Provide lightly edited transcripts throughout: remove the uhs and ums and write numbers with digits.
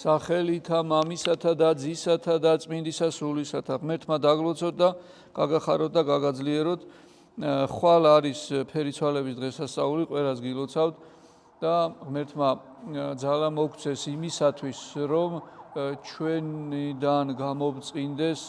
სახელითა მამისათა და ძისათა და წმინდისა სულისათა ღმერთმა დაგლოცოთ და გაგახაროთ და გაგაძლიეროთ. ხვალ არის ფერიცვალების დღესასწაული, ყველას გილოცავთ და ღმერთმა ძალა მოგცეს იმისათვის, რომ ჩვენიდან გამოვწყინდეს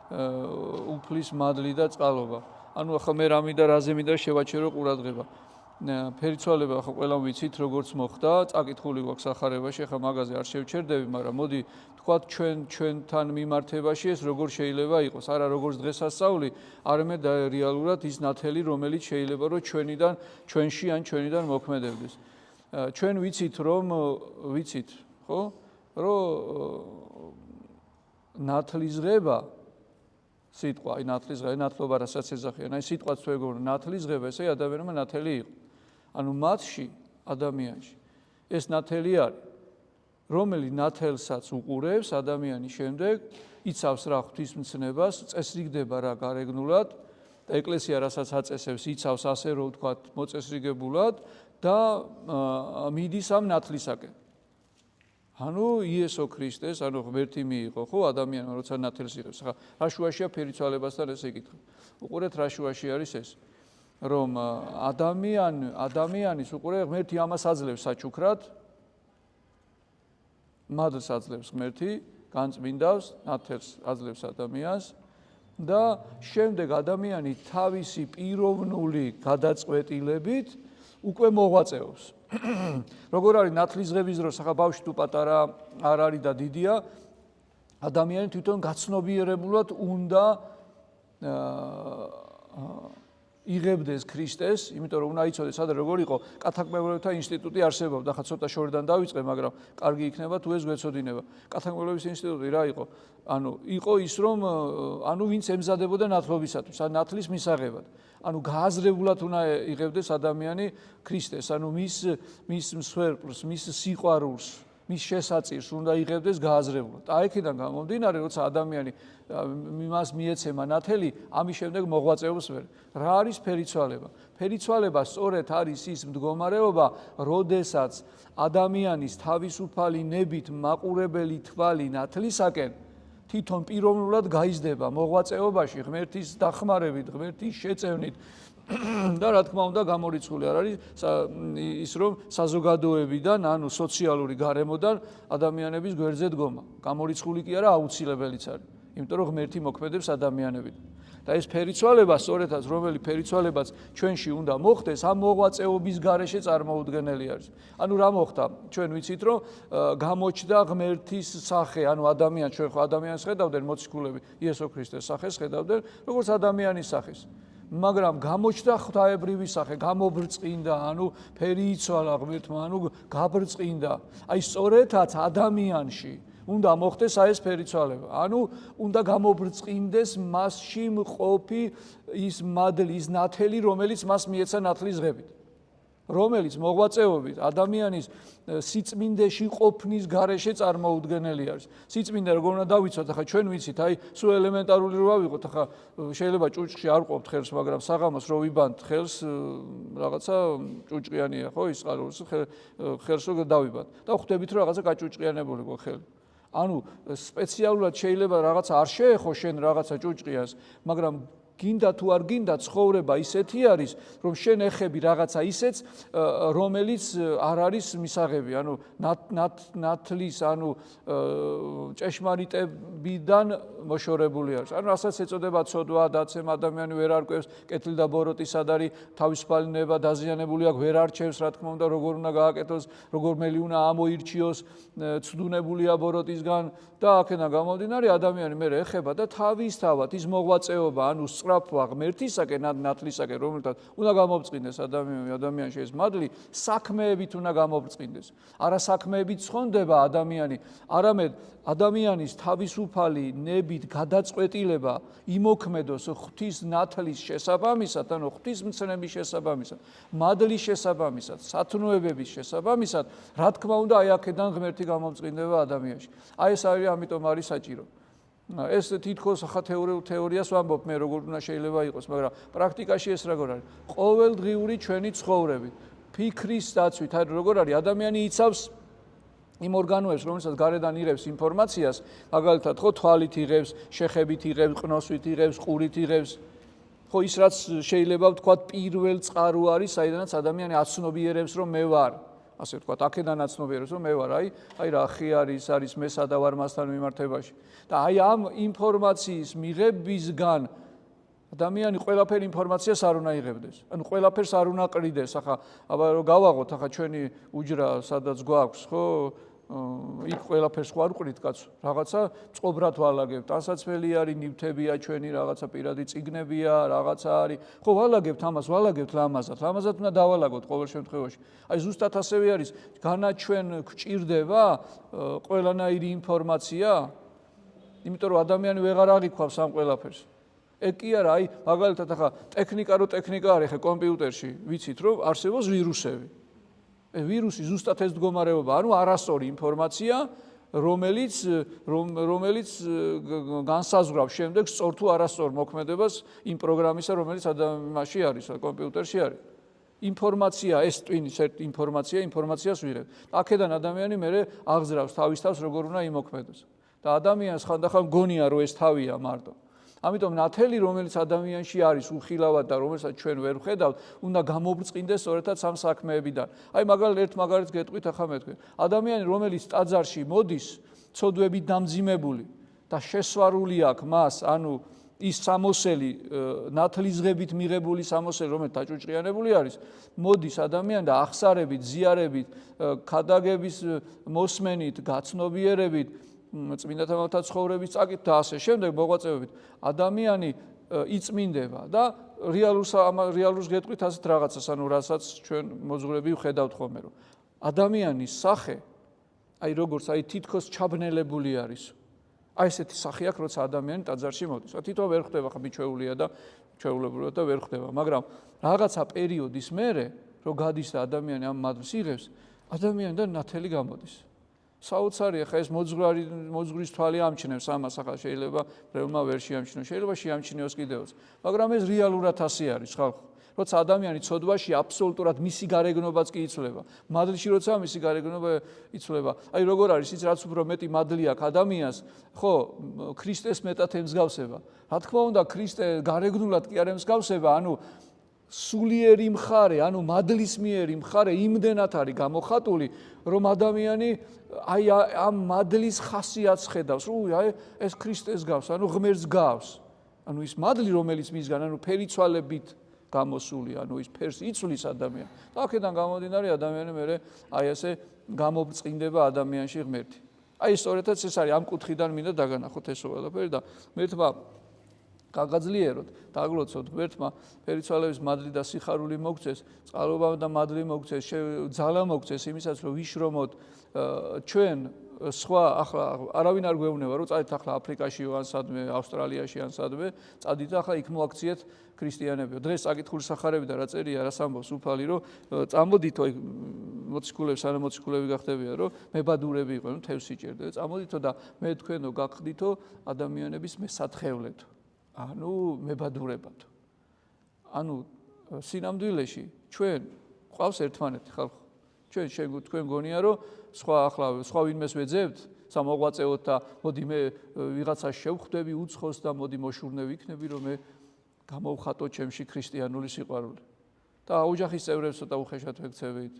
უფლის მადლი და წყალობა. ანუ ახლა მე რა მინდა, რაზე მინდა შევაჩერო ყურადღება. ფერიცვალება ახლა ყველამ ვიცით როგორც მოხდა, წაკითხული გვაქვს სახარებაში, ახლა მაგაზე არ შევჩერდები, მაგრამ მოდი თქვათ ჩვენთან მიმართებაში ეს როგორ შეიძლება იყოს, არა როგორც დღესასწაული, არამედ რეალურად ის ნათელი, რომელიც შეიძლება რომ ჩვენში ან ჩვენიდან მოქმედებდეს. ჩვენ ვიცით, ხო? რომ ნათლისღება სიტყვა, აი ნათლისღება, ნათლობა რასაც ეძახიან, აი სიტყვაც თუ ეგონა ნათლისღება, ესე ადამიანმა ნათელი იყო. ანუ მათში, ადამიანში ეს ნათელი არის, რომელიც ნათელსაც უყურებს ადამიანი შემდეგ იცავს რა ღვთისმცნებას, წესრიგდება რა გარეგნულად, ეკლესია რასაც აწესებს, იცავს ასე რომ ვთქვათ მოწესრიგებულად და მიდის ამ ნათლისაკენ. ანუ იესო ქრისტეს, ანუ ღმერთი მიიღო, ხო, ადამიანმა როცა ნათელს იღებს. ხა რა შუაშია ფერიცვალებასთან ესე იკითხა. უყურეთ რა შუაში არის ეს, რომ ადამიანის უყურე ღმერთი ამას აძლევს საჩუქრად, მადლს აძლევს ღმერთი, განწმინდავს, ნათელს აძლევს ადამიანს და შემდეგ ადამიანი თავისი პიროვნული გადაწყვეტილებით უკვე მოღვაწეობს. როგორ არის ნათლისღების დროს, ახლა ბავშვი თუ პატარა არ არის და დიდია, ადამიანი თვითონ გაცნობიერებულად უნდა იღებდეს ქრისტეს, იმიტომ რომ უნდა იცოდეს, სადაც როგორ იყო კათალიკურთა ინსტიტუტი არსებობდა, ხა ცოტა შორიდან დავიწყე, მაგრამ კარგი იქნება თუ ეს გვეცოდინება. კათალიკურების ინსტიტუტი რა იყო? ანუ იყო ის, რომ ანუ ვინც ემზადებოდა ნათლობისათვის, ან ნათლის მისაღებად. ანუ გააზრებულად უნდა იღებდეს ადამიანი ქრისტეს, ანუ მის მსხვერპლს, მის სიყვარულს, მის შესაწირს უნდა იღებდეს გააზრებულად. აი აქედან გამომდინარე, როცა ადამიანი იმას მიეცემა ნათელი, ამის შემდეგ მოღვაწეობს ვერ. რა არის ფერიცვალება? ფერიცვალება სწორედ არის ის მდგომარეობა, როდესაც ადამიანის თავისუფალი ნებით მაყურებელი თვალი ნათლისაკენ თვითონ პიროვნულად გაიზრდება მოღვაწეობაში, ღმერთის დახმარებით, ღმერთის შეწევნით და რა თქმა უნდა გამორიცხული არ არის ის, რომ საზოგადოებიდან, ანუ სოციალური გარემოდან ადამიანების გვერდზე დგომა. გამორიცხული კი არა, აუცილებელიც არის. იმიტომ რომ ღმერთი მოქმედებს ადამიანებით. და ეს ფერიცვალება, სწორედაც რომელი ფერიცვალებაც ჩვენში უნდა მოხდეს, ამ მოღვაწეობის გარეშე წარმოუდგენელი არის. ანუ რა მოხდა? ჩვენ ვიცით, რომ გამოჩნდა ღმერთის სახე, ანუ ადამიანი, ჩვენ ხო ადამიანს ხედავდნენ მოციქულები, იესო ქრისტეს სახეს ხედავდნენ, როგორც ადამიანის სახეს. მაგრამ გამოჩნდა ღვთაებრივი სახე, გამობრწყინდა, ანუ ფერი იცვალა ღმერთმა, ანუ გაბრწყინდა. აი სწორედაც ადამიანში უნდა მოხდეს აი ეს ფერიცვალება. ანუ უნდა გამობრწყინდეს მასში მყოფი ის მადლი, ის ნათელი, რომელიც მას მიეცა ნათლისღებით. რომელიც მოღვაწეობით ადამიანის სიწმინდეში ყოფნის გარეშე წარმოუდგენელი არის. სიწმინდე როგორ უნდა დავიცოთ, ახლა ჩვენ ვიცით, აი სულ ელემენტარული რო ავიღოთ, ახლა შეიძლება ჭუჭყში არ ყოფთ ხელს, მაგრამ საღამოს რო ვიბანთ ხელს, რაღაცა ჭუჭყიანია, ხო, ის წყაროს ხელს რო დავიბანთ. და ხვდებით, რომ რაღაცა გაჭუჭყიანებული გო ხელი. ანუ სპეციალურად შეიძლება რაღაცა არ შეეხო შენ რაღაცა ჭუჭყიანს, მაგრამ გინდა თუ არ გინდა ცხოვრება ისეთი არის, რომ შენ ეხები რაღაცა ისეც, რომელიც არ არის მისაღები, ანუ ნათლის, ანუ ჭეშმარიტებიდან მოშორებული არის. ანუ რასაც ეწოდება ცოდვა, დაცემა, ადამიანი ვერ არკვევს, კეთილი და ბოროტი სად არის, თავისუფალი ნება დაზიანებული აქვს, ვერ არჩევს, რა თქმა უნდა, როგორ უნდა გააკეთოს, როგორ მელი უნდა ამოირჩიოს, ცდუნებულია ბოროტისგან და აქედან გამომდინარე ადამიანი მე ეხება და თავისთავად ის მოღვაწეობა, ანუ სწრაფვა ღმერთისაკენ, ნათლისაკენ, რომელთაც უნდა გამობრწყინდეს ადამიანში ეს მადლი, საქმეებით უნდა გამობრწყინდეს. არა საქმეებით ცხონდება ადამიანი, არამედ ადამიანის თავისუფალი ნებით გადაწყვეტილება იმოქმედოს ღვთის ნათლის შესაბამისად, ანუ ღვთისმცნების შესაბამისად, მადლის შესაბამისად, სათნოებების შესაბამისად, რა თქმა უნდა, აი აქედან ღმერთი გამობრწყინდება ადამიანში. აი ეს არის, ამიტომ არის საჭირო. ეს თითქოს ახლა თეორიას ვამბობ მე როგორ უნდა შეიძლება იყოს, მაგრამ პრაქტიკაში ეს როგორ არის? ყოველდღიური ჩვენი ცხოვრებით, ფიქრის დაცვით, აი როგორ არის ადამიანი იცავს იმ ორგანოებს, რომელსაც გარედან იღებს ინფორმაციას, მაგალითად, ხო, თვალით იღებს, შეხებით იღებს, ყნოსვით იღებს, ყურით იღებს. ხო, ის რაც შეიძლება ვთქვათ, პირველ წყარო არის, საიდანაც ადამიანი აცნობიერებს, რომ მე ვარ. ასე ვთქვათ, აქედან აცნობიერებს, რომ მე ვარ, აი რა ხი არის, არის მე სადა ვარ მასთან მიმართებაში. და აი ამ ინფორმაციის მიღებისგან ადამიანი ყველაფერ ინფორმაციას არ უნდა იღებდეს. ანუ ყველაფერს არ უნდა ყრიდეს. ახლა აბა რომ გავაღოთ, ახლა ჩვენი უჯრა სადაც გვაქვს, ხო? იქ ყველაფერს ხო არ ყრით კაცო. რაღაცა წყობრად ვალაგებთ. ტანსაცმელი არის, ნივთებია ჩვენი, რაღაცა პირადი წიგნებია, რაღაცა არის. ხო, ვალაგებთ ამას, ვალაგებთ ლამაზად. ლამაზად უნდა დავალაგოთ ყოველ შემთხვევაში. აი ზუსტად ასევე არის, განა ჩვენ გვჭირდება ყველანაირი ინფორმაცია, იმიტომ რომ ადამიანი ვეღარ აღიქვავს ამ ყველაფერს. ეგ კი არა, აი მაგალითად ახლა ტექნიკა არის ხე კომპიუტერში, ვიცით რომ არსებობს ვირუსები. ვირუსი ზუსტად ეს მდგომარეობა, ანუ არასწორი ინფორმაცია, რომელიც განსაზღვრავს შემდეგ სწორ თუ არასწორ მოქმედებას იმ პროგრამისა, რომელიც ადამიანში არის, კომპიუტერში არის. ინფორმაცია, ეს ტვინის ინფორმაციას ვიღებ. აქედან ადამიანი მერე აღზრავს თავის თავს როგორ უნდა იმოქმედოს. და ადამიანს ხანდახან გონია რომ ეს თავია მარტო. ამიტომ ნათელი, რომელიც ადამიანში არის უხილავად და რომელსაც ჩვენ ვერ ვხედავთ, უნდა გამობრწყინდეს სწორედაც ამ საქმეებიდან. აი ერთ მაგალითს გეტყვით ახლა მე თქვენ. ადამიანი, რომელიც ტაძარში მოდის, ცოდვებით დამძიმებული და შესვარული აქვს მას, ანუ ის სამოსელი, ნათლისღებით მიღებული სამოსელი, რომელიც დაჭუჭყიანებული არის, მოდის ადამიანი და ახსარებით, ზიარებით, ქადაგების მოსმენით, გაცნობიერებით, წმინდათა მამათა ცხოვრების წაკით და ასე შემდეგ მოღვაწეობით ადამიანი იწმინდება და რეალურს გეტყვით ასეთ რაღაცას, ანუ რასაც ჩვენ მოძღვრები ვხედავთ ხოლმე, რომ ადამიანის სახე, აი როგორც აი თითქოს ჩაბნელებული არის. აი ესეთი სახე აქვს, როცა ადამიანი ტაძარში მოდის. თვითონ ვერ ხვდება, ხა მიჩვეულია და ჩვეულებრივად და ვერ ხვდება, მაგრამ რაღაცა პერიოდის მერე, რომ გადის და ადამიანი ამ მადლს იღებს, ადამიანიდან ნათელი გამოდის. საოცარია, ხა ეს მოძღვრის თვალი ამჩნევს ამას, ახლა შეიძლება ბრევლმა ვერ შეამჩნიოს, შეიძლება შეამჩნიოს კიდევაც, მაგრამ ეს რეალურად ასე არის, ხალხო. როცა ადამიანი ცოდვაში აბსოლუტურად მისი გარეგნობაც კი იცვლება. მადლში როცა მისი გარეგნობა იცვლება. აი როგორ არის, ის რაც უფრო მეტი მადლი აქვს ადამიანს, ხო, ქრისტეს მეტად ემსგავსება. რა თქმა უნდა, ქრისტე გარეგნულად კი არ ემსგავსება, ანუ სულიერი მხარე, ანუ მადლისმიერი მხარე იმდენად არის გამოხატული, რომ ადამიანი აი ამ მადლის ხასიათს ხედავს, აი ეს ქრისტეს გავს, ანუ ღმერთს გავს. ანუ ის მადლი, რომელიც მისგან, ანუ ფერიცვალებით გამოსული, ანუ ის ფერს იცვლის ადამიანი. და აქედან გამომდინარე ადამიანი მერე აი ასე გამობრწყინდება ადამიანში ღმერთი. აი სწორედაც ეს არის, ამ კუთხიდან მინდა დაგანახოთ ეს ყველაფერი და ღმერთმა გაგაძლიეროთ, დაგლოცოთ ღმერთმა ფერიცვალების მადლი და სიხარული მოგცეს, წყალობა და მადლი მოგცეს, ძალა მოგცეს იმისაც, რომ ვიშრომოთ ჩვენ სხვა ახლა არავინ არ გვეუბნება, რომ წადით ახლა აფრიკაში ან სადმე, ავსტრალიაში ან სადმე, წადით ახლა იქ მოაქციეთ ქრისტიანებიო. დღეს საკითხული სახარები და რა წერია, რას ამბობს უფალი, რომ წამოდითო მოციქულებს, სანამ მოციქულები გახდებიან, რომ მებადურები იყვნენ, თევზს იჭერდნენ, წამოდითო და მე თქვენო გახდითო ადამიანების მესათხევლეთო. ანუ მებადურებად. ანუ სინამდვილეში ჩვენ ყავს ერთმანეთი ხალხო. თქვენ გონია რომ სხვა ვინმეს ვეძებთ, სამოღვაწეოდ და მოდი მე ვიღაცას შევხვდები უცხოს და მოდი მოშურნე ვიქნები, რომ მე გამოვხატო ჩემში ქრისტიანული სიყვარული. და ოჯახის წევრებს ცოტა უხეშად ვექცევით.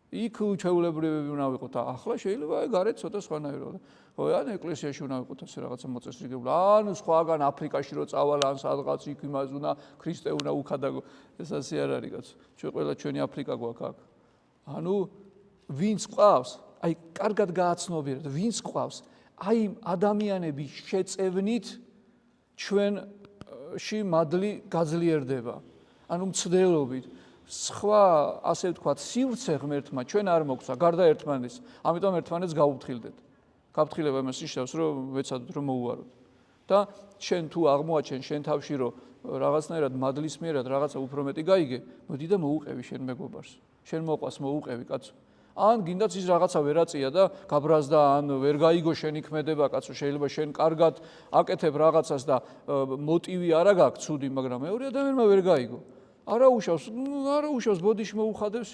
იქ ჩვეულებრივები უნდა ვიყოთ. ახლა შეიძლება გარეთ ცოტა სხვანაირად. ხო, ან ეკლესიაში უნდა ვიყოთ ასე რაღაცა მოწესრიგებული. ან სხვაგან აფრიკაში რო წავალ, ან სადღაც იქ იმას უნდა ქრისტე უნდა უხადაგო. ეს ასე არ არის კაცო. ჩვენ ყველა ჩვენი აფრიკა გვაქვს აქ. ანუ ვინც ყავს, აი კარგად გააცნობიერეთ, ვინც ყავს, აი ადამიანების შეწევნით ჩვენში მადლი გაძლიერდება. ანუ მცდელობით. სხვა ასე ვთქვათ, სივრცე ღმერთმა ჩვენ არ მოგცა, გარდა ერთმანეთის. ამიტომ ერთმანეთს გავუფრთხილდეთ. გაფრთხილება იმას ნიშნავს, რომ ვეცადოთ რომ მოუაროთ. და შენ თუ აღმოაჩენ შენ თავში რომ რაღაცნაირად მადლისმიერად რაღაცა უფრო მეტი გაიგე, მოდი და მოუყევი შენ მეგობარს. შენ მოყვას მოუყევი კაცო. ან გინდაც ის რაღაცა ვერ აწია და გაბრაზდა, ან ვერ გაიგო შენ იქმედება კაცო, შეიძლება შენ კარგად აკეთებ რაღაცას და მოტივი არა გაქვს ცუდი, მაგრამ მეორე ადამიანმა ვერ გაიგო. არა უშავს ბოდიში მოუხადებს,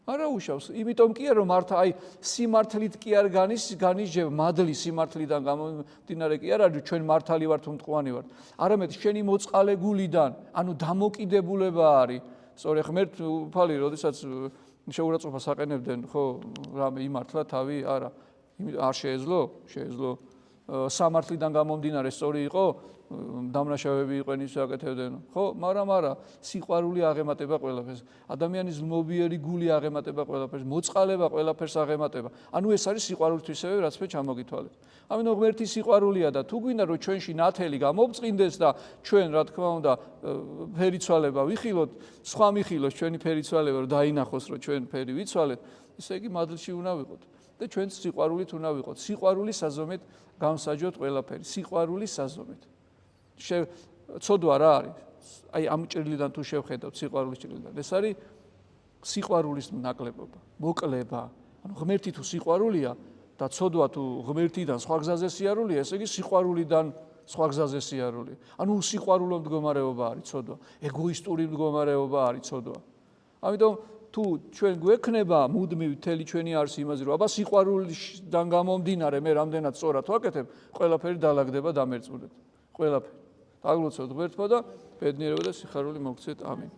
არა უშავს, იმიტომ კი არა რომ მართ აი სიმართლით კი არ განისჯება, მადლი სიმართლიდან გამომდინარე კი არ არის ჩვენ მართალი ვართ უმტყვანი ვართ. არამედ შენი მოწყალე გულიდან, ანუ დამოკიდებულება არის. სწორი ღმერთ უფალი, როდესაც შეურაცხყოფას აყენებდნენ, ხო, რამე იმართლა თავი, არა. არ შეეძლო სამართლიდან გამომდინარე სწორი იყო, დამნაშავეები იყვნენ ის აკეთებდნენ. ხო, მაგრამ სიყვარული აღემატება ყველაფერს. ადამიანის ზმობიერი გული აღემატება ყველაფერს, მოწყალება ყველაფერს აღემატება. ანუ ეს არის სიყვარულთვისევე, რაც მე ჩამოგითვალეთ. ამიტომ ღმერთი სიყვარულია და თუ გვინდა რომ ჩვენში ნათელი გამოვწყინდეს და ჩვენ, რა თქმა უნდა, ფერიცვალება ვიხილოთ, სხვა მიხილოს ჩვენი ფერიცვალება რომ დაინახოს, რომ ჩვენ ფერი ვიცვალეთ, ესე იგი მადლში უნდა ვიყოთ. და ჩვენ სიყვარულით უნდა ვიყოთ. სიყვარულის საზომით გამსაჯოთ ყველაფერი. სიყვარულის საზომით. ცოდვა რა არის? აი ამ ჭრილიდან თუ შევხედავთ სიყვარულის ჭრილიდან, ეს არის სიყვარულის ნაკლებობა, მოკლება. ანუ ღმერთი თუ სიყვარულია და ცოდვა თუ ღმერთიდან სხვა გზაზე სიარულია, ესე იგი სიყვარულიდან სხვა გზაზე სიარულია. ანუ უსიყვარულო მდგომარეობა არის ცოდვა, ეგოისტური მდგომარეობა არის ცოდვა. ამიტომ თუ ჩვენ გვექნება მუდმივ მთელი ჩვენი არსი იმაზე, რომ აბა სიყვარულიდან გამომდინარე მე რამდენად სწორად ვაკეთებ, ყველაფერი დაალაგდება დამერწმუნდეთ. ყველაფერი. დაგლოცოთ ღმერთმა და ბედნიერება და სიხარული მოგცეთ. ამინ.